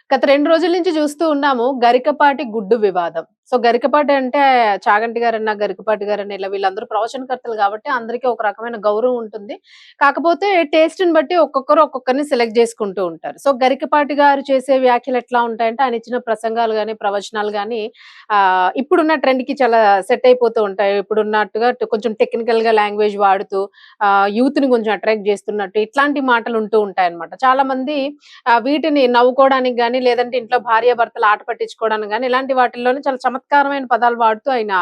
గత 2 రోజుల నుంచి చూస్తూ ఉన్నాము. గరికపాటి గుడ్డు వివాదం. సో, గరికపాటి అంటే చాగంటి గారన్నా, గరికపాటి గారన్నా ఇలా వీళ్ళందరూ ప్రవచనకర్తలు కాబట్టి అందరికీ ఒక రకమైన గౌరవం ఉంటుంది. కాకపోతే టేస్ట్‌ని బట్టి ఒక్కొక్కరు ఒక్కొక్కరిని సెలెక్ట్ చేసుకుంటూ ఉంటారు. సో, గరికపాటి గారు చేసే వ్యాఖ్యలు ఎట్లా ఉంటాయంటే ఆయన ఇచ్చిన ప్రసంగాలు గాని, ప్రవచనాలు గాని ఇప్పుడున్న ట్రెండ్‌కి చాలా సెట్ అయిపోతూ ఉంటాయి. ఇప్పుడున్నట్టుగా కొంచెం టెక్నికల్‌గా లాంగ్వేజ్ వాడుతూ యూత్‌ని కొంచెం అట్రాక్ట్ చేస్తున్నట్టు ఇట్లాంటి మాటలు ఉంటూ ఉంటాయన్నమాట. చాలామంది వీటిని నవ్వుకోవడానికి గాని, లేదంటే ఇంట్లో భార్యాభర్తలు ఆట పట్టించుకోవడానికి గాని, ఇలాంటి వాటిల్లోనే చాలా చమత్కారమైన పదాలు వాడుతూ ఆయన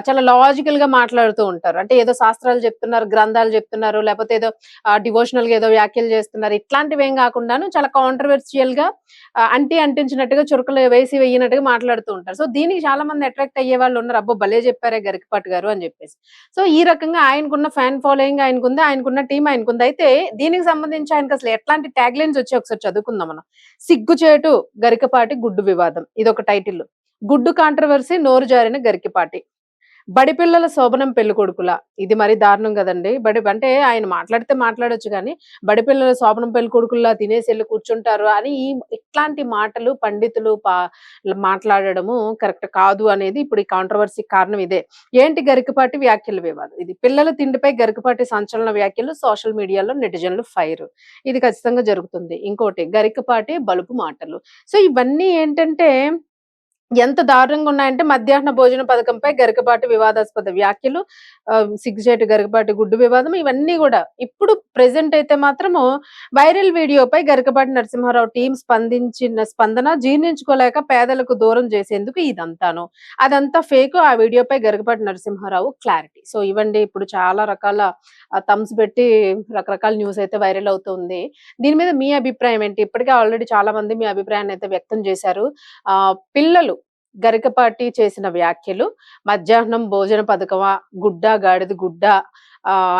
చాలా లాజికల్‌గా మాట్లాడుతూ ఉంటారు. అంటే ఏదో శాస్త్రాలు చెప్తున్నారు, గ్రంథాలు చెప్తున్నారు, లేపోతే ఏదో డివోషనల్‌గా ఏదో వ్యాఖ్యలు చేస్తున్నారు. ఇట్లాంటివేం గాకుండాను చాలా కాంట్రోవర్షియల్‌గా అంటించినట్టుగా చురకలు వేసి వెయ్యనట్టుగా మాట్లాడుతూ ఉంటారు. సో, దీనికి చాలా మంది అట్రాక్ట్ అయ్యేవాళ్ళున్నారు. అబ్బో! భలే చెప్పారే గరికపాటి గారు అని జెప్పేసి. సో, ఈ రకంగా ఆయనకున్న ఫ్యాన్ ఫాలోయింగ్ ఆయనకుంది. ఆయనకున్న టీమ్ ఆయనకుంది. అయితే దీనికి సంబంధించి ఆయనకసలు ఎట్లాంటి ట్యాగ్‌లైన్స్ వచ్చాయో ఒకసారి చదువుకుందాం మనం. సిగ్గుచేటు గరికపాటి గుడ్డు వివాదం. ఇదొక టైటిల్. గుడ్డు కాంట్రోవర్సీ నోరు జారిన గరికపాటి. బడి పిల్లల శోభనం పెళ్ళికొడుకులా. ఇది మరి దారుణం గదండీ! అంటే ఆయన మాట్లాడితే మాట్లాడొచ్చు గానీ, బడి పిల్లల శోభనం పెళ్ళికొడుకుల్లా తినేసెళ్లి కూర్చుంటారు అని ఇట్లాంటి మాటలు పండితులు మాట్లాడడము కరెక్ట్ కాదు అనేది ఇప్పుడు ఈ కాంట్రోవర్సీకి కారణం ఇదే. ఏంటి గరికపాటి వ్యాఖ్యల వివాదం. ఇది పిల్లల తిండిపై గరికపాటి సంచలన వ్యాఖ్యలు సోషల్ మీడియాలో నెటిజన్లు ఫైర్. ఇది ఖచ్చితంగా జరుగుతుంది. ఇంకోటి గరికపాటి బలుపు మాటలు. సో, ఇవన్నీ ఏంటంటే ఎంత దారుణంగా ఉన్నాయంటే మధ్యాహ్న భోజన పథకంపై గరికపాటి వివాదాస్పద వ్యాఖ్యలు, సిగ్గుచేటు గరికపాటి గుడ్డు వివాదం ఇవన్నీ గూడా. ఇప్పుడు ప్రెజెంట్ అయితే మాత్రము వైరల్ వీడియోపై గరికపాటి నరసింహారావు టీమ్ స్పందించిన స్పందన జీర్ణించుకోలేక పేదలకు దూరం చేసేందుకు ఇదంతాను. అదంతా ఫేకు. ఆ వీడియోపై గరికపాటి నరసింహారావు క్లారిటీ. సో, ఇవండి ఇప్పుడు చాలా రకాల థంబ్స్ పెట్టి రకరకాల న్యూస్ అయితే వైరల్ అవుతుంది. దీని మీద మీ అభిప్రాయం ఏంటి? ఇప్పటికే ఆల్రెడీ చాలా మంది మీ అభిప్రాయాన్ని అయితే వ్యక్తం చేశారు. పిల్లలు గరికపాటి చేసిన వ్యాఖ్యలు మధ్యాహ్నం భోజన పథకమా? గుడ్డా? గాడిద గుడ్డా?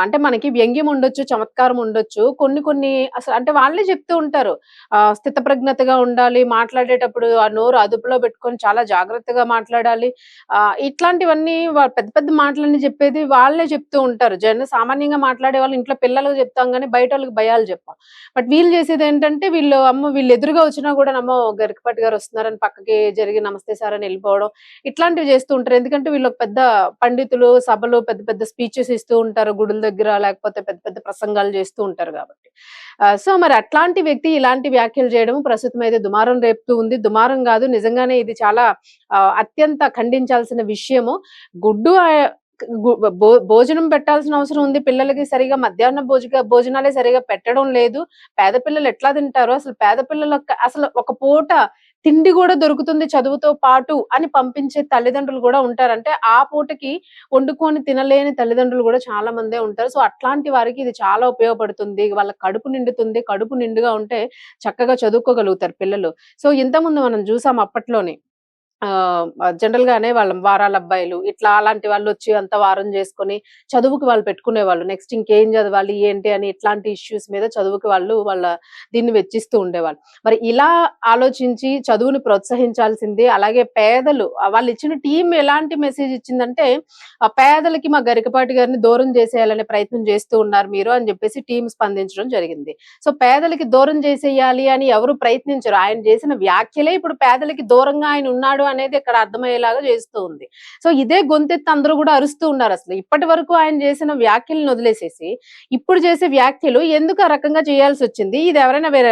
అంటే మనకి వ్యంగ్యం ఉండొచ్చు, చమత్కారం ఉండొచ్చు. కొన్ని కొన్ని అంటే వాళ్ళే చెప్తూ ఉంటారు. స్థితప్రజ్ఞతగా ఉండాలి. మాట్లాడేటప్పుడు ఆ నోరు అదుపులో పెట్టుకొని చాలా జాగ్రత్తగా మాట్లాడాలి. ఇట్లాంటివన్నీ పెద్ద పెద్ద మాటలన్నీ చెప్పేది వాళ్ళే చెప్తూ ఉంటారు. సామాన్యంగా మాట్లాడే వాళ్ళు ఇంట్లో పిల్లలకు చెప్తాం గానీ బయటోళ్ళకి భయాలు చెప్పం. బట్ వీళ్ళు చేసేదేంటంటే వీళ్ళు ఎదురుగా వచ్చినా కూడా అమ్మో! గరికపాటి గారు వస్తున్నారని పక్కకి జరిగి నమస్తే సార్ అని ఎళ్ళిపోవడం. ఇట్లాంటివి చేస్తూ ఉంటారు. ఎందుకంటే వీళ్ళు ఒక పెద్ద పండితులు, సభలు పెద్ద పెద్ద స్పీచెస్ ఇస్తూ ఉంటారు. గుడుల దగ్గర లేకపోతే పెద్ద పెద్ద ప్రసంగాలు చేస్తూ ఉంటారు కాబట్టి. సో, మరి అట్లాంటి వ్యక్తి ఇలాంటి వ్యాఖ్యలు చేయడం ప్రస్తుతం అయితే దుమారం రేపుతూ ఉంది. దుమారం గాదు నిజంగానే ఇది చాలా అత్యంత ఖండించాల్సిన విషయము. గుడ్డు గు భోజనం పెట్టాల్సిన అవసరం ఉంది పిల్లలకి సరిగ్గా మధ్యాహ్నం భోజనాలే సరిగ్గా పెట్టడం లేదు. పేద పిల్లలు ఎట్లా తింటారు? అసలు పేద పిల్లలకు అసలు ఒక పూట తిండి గూడా దొరుకుతుంది చదువుతో పాటు అని పంపించే తల్లిదండ్రులు గూడా ఉంటారు. అంటే ఆ పూటకి వండుకొని తినలేని తల్లిదండ్రులు గూడా చాలా మందే ఉంటారు. సో, అట్లాంటి వారికి ఇది చాలా ఉపయోగపడుతుంది. వాళ్ళ కడుపు నిండుతుంది. కడుపు నిండుగా ఉంటే చక్కగా చదువుకోగలుగుతారు పిల్లలు. సో, ఇంతకుముందు మనం జూసాం అప్పట్లోనే. జనరల్‌గా అనేవాళ్ళం వారాలబ్బాయిలు. ఇట్లా అలాంటి వాళ్ళొచ్చి అంతా వారం జేసుకొని చదువుకి వాళ్ళు పెట్టుకునేవాళ్ళు. నెక్స్ట్ ఇంకేం చదవాలి, ఏంటి అని ఇట్లాంటి ఇష్యూస్ మీద చదువుకి దీన్ని వెచ్చిస్తూ ఉండేవాళ్ళు. మరి ఇలా ఆలోచించి చదువుని ప్రోత్సహించాల్సింది. అలాగే పేదలు వాళ్ళిచ్చిన టీమ్ ఎలాంటి మెసేజ్ ఇచ్చిందంటే, పేదలకి మా గరికపాటి గారిని దూరం జేసేయాలనే ప్రయత్నం జేస్తూ ఉన్నారు మీరు అని జెప్పేసి టీమ్ స్పందించడం జరిగింది. సో, పేదలకి దూరం జేసేయాలి అని ఎవరు ప్రయత్నించరు. ఆయన జేసిన వ్యాఖ్యలే ఇప్పుడు పేదలకి దూరంగా ఆయన ఉన్నాడు అనేది ఇక్కడ అర్థమయ్యేలాగా చేస్తూ ఉంది. సో, ఇదే గొంతెత్తి అందరూ గూడా అరుస్తూ ఉన్నారసలు. ఇప్పటి వరకు ఆయన చేసిన వ్యాఖ్యలను వదిలేసేసి, ఇప్పుడు చేసే వ్యాఖ్యలు ఎందుకు ఆ రకంగా చేయాల్సొచ్చింది? ఇది ఎవరైనా వేరే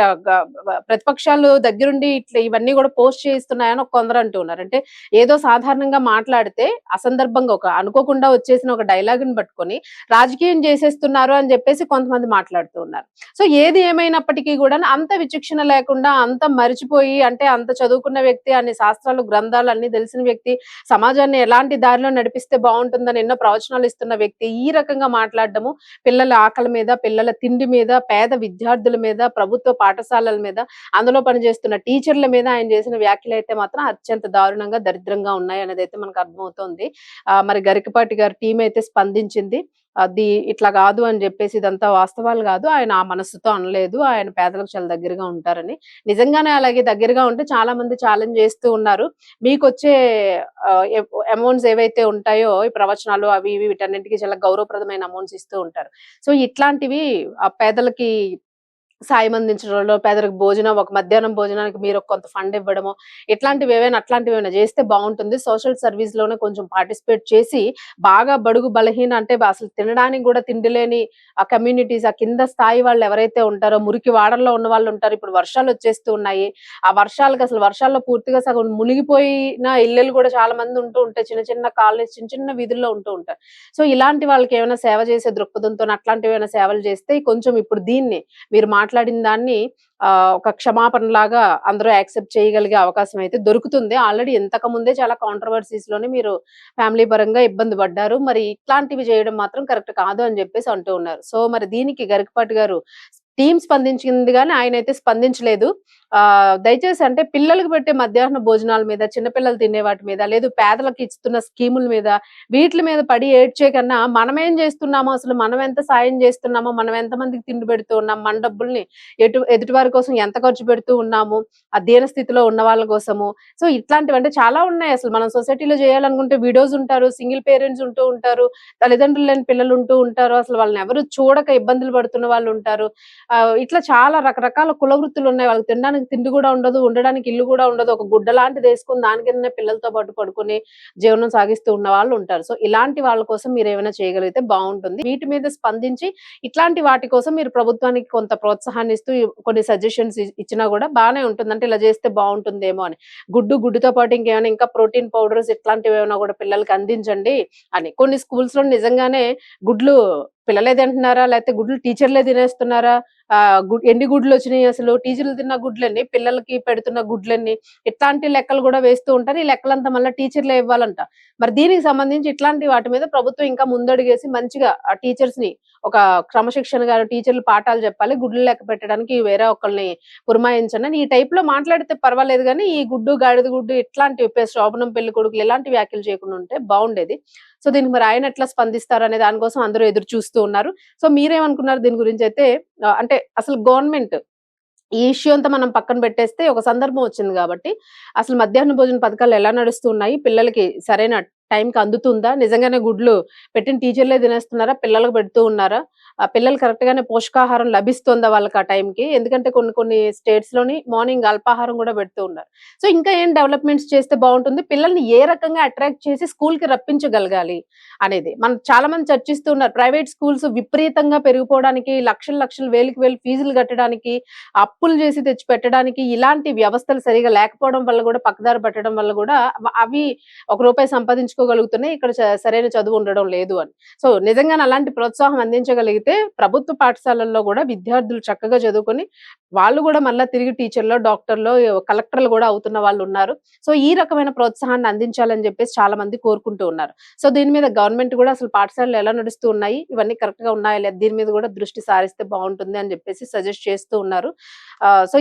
ప్రతిపక్షాలు దగ్గరుండి ఇట్లా ఇవన్నీ గూడా పోస్ట్ చేయిస్తున్నాయని కొందరు అంటూ ఉన్నారు. అంటే ఏదో సాధారణంగా మాట్లాడితే అసందర్భంగా అనుకోకుండా వచ్చేసిన ఒక డైలాగ్‌ని పట్టుకొని రాజకీయం చేసేస్తున్నారు అని చెప్పేసి కొంతమంది మాట్లాడుతూ ఉన్నారు. సో, ఏది ఏమైనప్పటికీ గూడా అంత విచక్షణ లేకుండా, అంత మరిచిపోయి అంటే అంత చదువుకున్న వ్యక్తి, అన్ని శాస్త్రాలు, గ్రంథాలు అన్నీ తెలిసిన వ్యక్తి, సమాజాన్ని ఎలాంటి దారిలో నడిపిస్తే బావుంటుందని ఎన్నో ప్రవచనాలు ఇస్తున్న వ్యక్తి, ఈ రకంగా మాట్లాడడము పిల్లల ఆకలి మీద, పిల్లల తిండి మీద, పేద విద్యార్థుల మీద, ప్రభుత్వ పాఠశాలల మీద, అందులో పనిచేస్తున్న టీచర్ల మీద ఆయన చేసిన వ్యాఖ్యలైతే మాత్రం అత్యంత దారుణంగా, దరిద్రంగా ఉన్నాయనేదైతే మనకు అర్థమవుతోంది. మరి గరికపాటి గారి టీమ్ అయితే స్పందించింది. అది ఇట్లా గాదు అని జెప్పేసి ఇదంతా వాస్తవాలు గాదు. ఆయన ఆ మనస్సుతో అనలేదు. ఆయన పేదలకు చాలా దగ్గరగా ఉంటారని. నిజంగానే అలాగే దగ్గరగా ఉంటే చాలా మంది ఛాలెంజ్ జేస్తూ ఉన్నారు. మీకొచ్చే అమౌంట్స్ ఏవైతే ఉంటాయో ఈ ప్రవచనాలు అవి ఇవి వీటన్నిటికి చాలా గౌరవప్రదమైన అమౌంట్స్ ఇస్తూ ఉంటారు. సో, ఇట్లాంటివి పేదలకి సాయం అందించడంలో, పేదలకు భోజనం ఒక మధ్యాహ్నం భోజనానికి మీరు కొంత ఫండ్ ఇవ్వడమో, అట్లాంటివేమైనా చేస్తే బావుంటుంది. సోషల్ సర్వీస్‌లోనే కొంచెం పార్టిసిపేట్ చేసి, బాగా బడుగు బలహీన అంటే అసలు తినడానికి గూడా తిండి లేని ఆ కమ్యూనిటీస్, ఆ కింద స్థాయి వాళ్ళెవరైతే ఉంటారో, మురికి వాడల్లో ఉన్న వాళ్ళుంటారు. ఇప్పుడు వర్షాలొచ్చేస్తూ ఉన్నాయి. ఆ వర్షాల్లో పూర్తిగా సగం మునిగిపోయిన ఇల్లులు గూడా చాలా మంది ఉంటూ ఉంటాయి. చిన్న చిన్న కాలనీస్, చిన్న చిన్న వీధుల్లో ఉంటూ ఉంటారు. సో, ఇలాంటి వాళ్ళకేమైనా సేవ చేసే దృక్పథంతోని అట్లాంటివేమైనా సేవలు చేస్తే కొంచెం ఇప్పుడు దీన్ని మీరు మాట్లాడిన దాన్ని ఒక క్షమాపణలాగా అందరూ యాక్సెప్ట్ చేయగలిగే అవకాశం అయితే దొరుకుతుంది. ఆల్రెడీ ఇంతకు ముందే చాలా కాంట్రోవర్సీస్‌లోనే మీరు ఫ్యామిలీ పరంగా ఇబ్బంది పడ్డారు. మరి ఇట్లాంటివి చేయడం మాత్రం కరెక్ట్ కాదు అని జెప్పేసి అంటూ ఉన్నారు. సో, మరి దీనికి గరికపాటి గారు టీమ్ స్పందించింది గానీ ఆయనైతే స్పందించలేదు. దయచేసి అంటే పిల్లలకి పెట్టే మధ్యాహ్న భోజనాల మీద, చిన్న పిల్లలు తినే వాటి మీద, లేదు పేదలకు ఇస్తున్న స్కీముల మీద, వీట్లి మీద పడి ఏడ్చే కన్నా మనమేం జేస్తున్నామో అసలు మనం ఎంత సాయం జేస్తున్నామో, మనం ఎంతమందికి తిండి పెడుతూ ఉన్నాం, మన డబ్బుల్ని ఎదుటి వారి కోసం ఎంత ఖర్చు పెడుతూ ఉన్నాము, ఆ దీన స్థితిలో ఉన్న వాళ్ళ కోసము. సో, ఇట్లాంటివంటే చాలా ఉన్నాయసలు. మనం సొసైటీలో జేయాలనుకుంటే విడోస్ ఉంటారు, సింగిల్ పేరెంట్స్ ఉంటూ ఉంటారు, తల్లిదండ్రులు లేని పిల్లలు ఉంటూ ఉంటారు. అసలు వాళ్ళనెవరు చూడక ఇబ్బందులు పడుతున్న వాళ్ళుంటారు. ఇట్లా చాలా రకరకాల కుల వృత్తులున్నాయి. వాళ్ళకి తినడానికి తిండి గూడా ఉండదు, ఉండడానికి ఇల్లు గూడా ఉండదు. ఒక గుడ్డ లాంటిదేసుకొని దాని కిందనే పిల్లలతో పాటు పడుకొని జీవనం సాగిస్తూ ఉన్న వాళ్ళుంటారు. సో, ఇలాంటి వాళ్ళ కోసం మీరేమైనా చేయగలిగితే బావుంటుంది. వీటి మీద స్పందించి ఇట్లాంటి వాటి కోసం మీరు ప్రభుత్వానికి కొంత ప్రోత్సాహాన్నిస్తూ కొన్ని సజెషన్స్ ఇచ్చినా గూడా బానే ఉంటుంది. అంటే ఇలా జేస్తే బావుంటుందేమో అని. గుడ్డుతో పాటు ఇంకేమైనా ఇంకా ప్రోటీన్ పౌడర్స్ ఇట్లాంటివేమైనా గూడా పిల్లలకి అందించండి అని. కొన్ని స్కూల్స్‌లో నిజంగానే గుడ్లు పిల్లలే తింటున్నారా? లేతే గుడ్లు టీచర్‌లే తినేస్తున్నారా? ఎన్ని గుడ్లొచ్చినియి అసలు? టీచర్లు తిన్న గుడ్లెన్ని? పిల్లలకి పెడుతున్న గుడ్లెన్ని? ఇట్లాంటి లెక్కలు గూడా వేస్తూ ఉంటారు. ఈ లెక్కలంతా మళ్ళా టీచర్లే ఇవ్వాలంట. మరి దీనికి సంబంధించి ఇట్లాంటి వాటి మీద ప్రభుత్వం ఇంకా ముందడుగేసి మంచిగా ఆ టీచర్స్‌ని ఒక క్రమశిక్షణగా టీచర్లు పాఠాలు చెప్పాలి. గుడ్లు లెక్క పెట్టడానికి వేరే ఒకళ్ళని పురమాయించండి అని ఈ టైప్‌లో మాట్లాడితే పర్వాలేదు గానీ, ఈ గుడ్డు, గాడిద గుడ్డు ఇట్లాంటివి శోభనం పెళ్ళికొడుకులు ఇలాంటి వ్యాఖ్యలు చేయకుండా ఉంటే బావుండేది. సో, దీనికి మరి ఆయన ఎట్లా స్పందిస్తారనే దాని కోసం అందరూ ఎదురు చూస్తూ ఉన్నారు. సో, మీరేమనుకున్నారు దీని గురించైతే అంటే అసలు గవర్నమెంట్ ఈ ఇష్యూ అంతా మనం పక్కన పెట్టేస్తే ఒక సందర్భం వచ్చింది గాబట్టి, అసలు మధ్యాహ్న భోజన పథకాలు ఎలా నడుస్తున్నాయి? పిల్లలకి సరైన టైంకి అందుతుందా? నిజంగానే గుడ్లు పెట్టిన టీచర్‌లే తినేస్తున్నారా? పిల్లలకు పెడుతూ ఉన్నారా? పిల్లలు కరెక్ట్‌గానే పోషకాహారం లభిస్తుందా వాళ్ళకి ఆ టైంకి? ఎందుకంటే కొన్ని కొన్ని స్టేట్స్‌లోని మార్నింగ్ అల్పాహారం గూడా పెడుతూ ఉన్నారు. సో, ఇంకా ఏం డెవలప్‌మెంట్స్ చేస్తే బావుంటుంది? పిల్లల్ని ఏ రకంగా అట్రాక్ట్ చేసి స్కూల్‌కి రప్పించగలగాలి అనేది. మనం చాలా మంది చర్చిస్తూ ఉన్నారు. ప్రైవేట్ స్కూల్స్ విపరీతంగా పెరిగిపోవడానికి లక్షలు లక్షలు, వేలకు వేలు ఫీజులు కట్టడానికి అప్పులు చేసి తెచ్చి పెట్టడానికి ఇలాంటి వ్యవస్థలు సరిగ్గా లేకపోవడం వల్ల గూడా పక్కదారి పట్టడం వల్ల గూడా అవి ఒక రూపాయి సంపాదించుకోగలుగుతున్నాయి. ఇక్కడ సరైన చదువు ఉండడం లేదు అని. సో, నిజంగానే అలాంటి ప్రోత్సాహం అందించగలిగితే ప్రభుత్వ పాఠశాలల్లో గూడా విద్యార్థులు చక్కగా చదువుకొని వాళ్ళు గూడా మళ్ళా తిరిగి టీచర్‌లో, డాక్టర్‌లో, కలెక్టర్‌లు గూడా అవుతున్న వాళ్ళున్నారు. సో, ఈ రకమైన ప్రోత్సాహాన్ని అందించాలని జెప్పేసి చాలా మంది కోరుకుంటూ ఉన్నారు. సో, దీని మీద గవర్నమెంట్ గూడా అసలు పాఠశాలలు ఎలా నడుస్తూ ఉన్నాయి? ఇవన్నీ కరెక్ట్‌గా ఉన్నాయా లేదా? దీని మీద గూడా దృష్టి సారిస్తే బావుంటుంది అని జెప్పేసి సజెస్ట్ చేస్తూ ఉన్నారు. సో,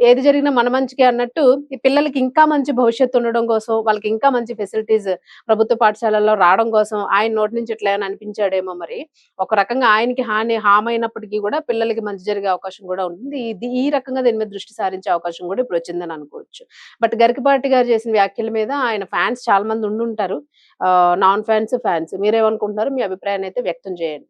ఏది జరిగినా మన మంచికే అన్నట్టు ఈ పిల్లలకి ఇంకా మంచి భవిష్యత్తు ఉండడం కోసం, వాళ్ళకి ఇంకా మంచి ఫెసిలిటీస్ ప్రభుత్వ పాఠశాలల్లో రావడం కోసం ఆయన నోటి నుంచి ఇట్లా ఏమైనా అనిపించాడేమో మరి. ఒక రకంగా ఆయనకి హామైనప్పటికీ గూడా పిల్లలకి మంచి జరిగే అవకాశం గూడా ఉంటుంది. ఈ రకంగా దీని మీద దృష్టి సారించే అవకాశం గూడా ఇప్పుడొచ్చిందని అనుకోవచ్చు. బట్ గరికపాటి గారు చేసిన వ్యాఖ్యల మీద ఆయన ఫ్యాన్స్ చాలా మంది ఉండుంటారు. Non fans, fans. మీరేమనుకుంటున్నారో మీ అభిప్రాయాన్నయితే వ్యక్తం చేయండి.